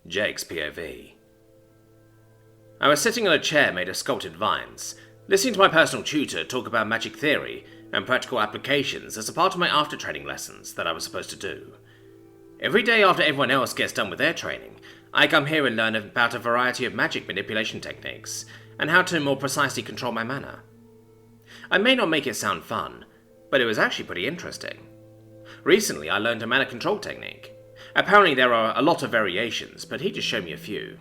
Jake's POV. I was sitting on a chair made of sculpted vines, listening to my personal tutor talk about magic theory and practical applications as a part of my after-training lessons that I was supposed to do. Every day after everyone else gets done with their training, I come here and learn about a variety of magic manipulation techniques and how to more precisely control my mana. I may not make it sound fun, but it was actually pretty interesting. Recently I learned a mana control technique. Apparently there are a lot of variations, but he just showed me a few.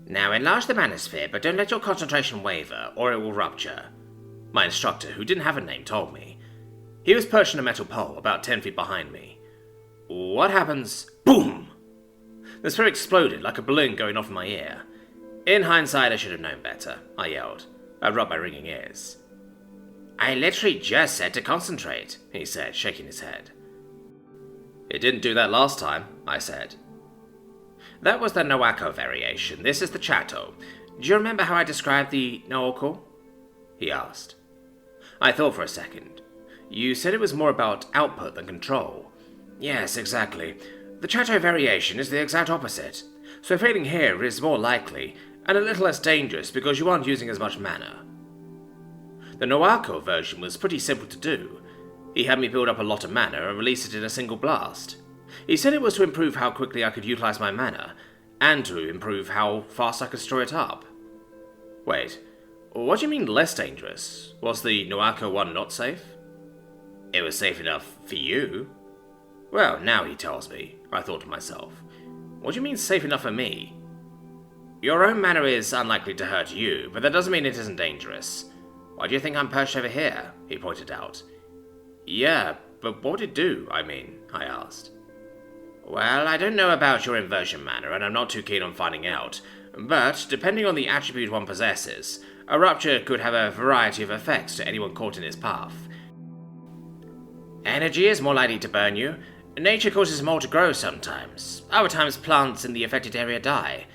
Now enlarge the mana sphere, but don't let your concentration waver, or it will rupture. My instructor, who didn't have a name, told me. He was perched on a metal pole about 10 feet behind me. What happens? Boom! The sphere exploded like a balloon going off in my ear. In hindsight, I should have known better, I yelled. I rubbed my ringing ears. I literally just said to concentrate, he said, shaking his head. It didn't do that last time, I said. That was the Noako variation. This is the Chato. Do you remember how I described the Nooko? He asked. I thought for a second. You said it was more about output than control. Yes, exactly. The Chato variation is the exact opposite. So failing here is more likely, and a little less dangerous because you aren't using as much mana. The Noako version was pretty simple to do. He had me build up a lot of mana and release it in a single blast. He said it was to improve how quickly I could utilize my mana, and to improve how fast I could store it up. Wait, what do you mean less dangerous? Was the Noako one not safe? It was safe enough for you. Well, now he tells me, I thought to myself. What do you mean safe enough for me? Your own mana is unlikely to hurt you, but that doesn't mean it isn't dangerous. Why do you think I'm perched over here? He pointed out. Yeah, but what would it do, I asked. Well, I don't know about your inversion mana, and I'm not too keen on finding out, but depending on the attribute one possesses, a rupture could have a variety of effects to anyone caught in its path. Energy is more likely to burn you. Nature causes more to grow sometimes. Other times plants in the affected area die.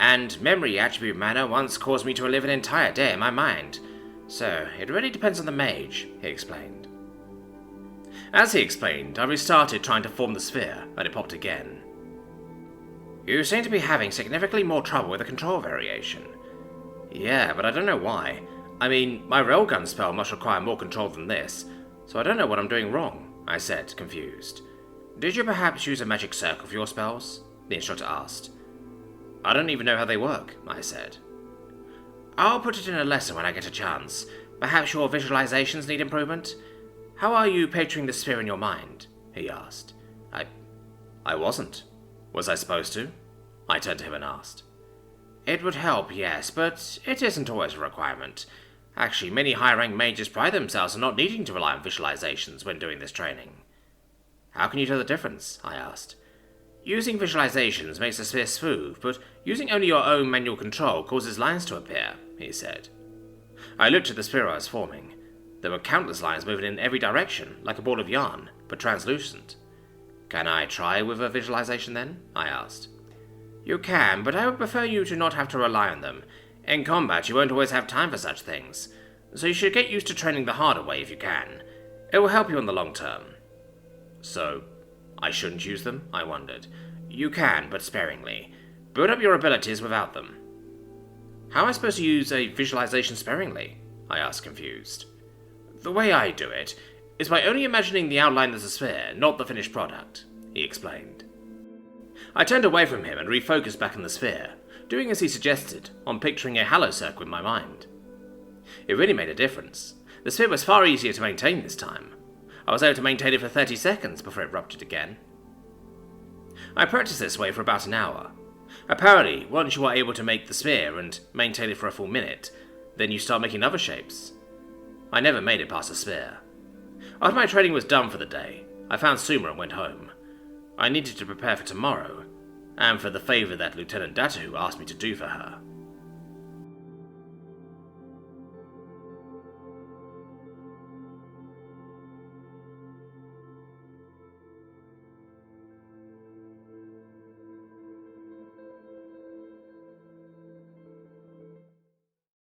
And memory attribute mana once caused me to relive an entire day in my mind. So, it really depends on the mage, he explained. As he explained, I restarted trying to form the sphere, and it popped again. You seem to be having significantly more trouble with the control variation. Yeah, but I don't know why. I mean, my railgun spell must require more control than this, so I don't know what I'm doing wrong, I said, confused. Did you perhaps use a magic circle for your spells? The instructor asked. I don't even know how they work, I said. I'll put it in a lesson when I get a chance. Perhaps your visualizations need improvement? How are you picturing the sphere in your mind? He asked. I wasn't. Was I supposed to? I turned to him and asked. It would help, yes, but it isn't always a requirement. Actually, many high-ranked mages pride themselves on not needing to rely on visualizations when doing this training. How can you tell the difference? I asked. Using visualizations makes the sphere smooth, but using only your own manual control causes lines to appear, he said. I looked at the sphere I was forming. There were countless lines moving in every direction, like a ball of yarn, but translucent. Can I try with a visualization then? I asked. You can, but I would prefer you to not have to rely on them. In combat, you won't always have time for such things, so you should get used to training the harder way if you can. It will help you in the long term. So, I shouldn't use them? I wondered. You can, but sparingly. Build up your abilities without them. How am I supposed to use a visualization sparingly? I asked, confused. The way I do it is by only imagining the outline of the sphere, not the finished product, he explained. I turned away from him and refocused back on the sphere, doing as he suggested, on picturing a halo circle in my mind. It really made a difference. The sphere was far easier to maintain this time. I was able to maintain it for 30 seconds before it ruptured again. I practiced this way for about an hour. Apparently, once you are able to make the sphere and maintain it for a full minute, then you start making other shapes. I never made it past the sphere. After my training was done for the day, I found Suma and went home. I needed to prepare for tomorrow, and for the favour that Lieutenant Datu asked me to do for her.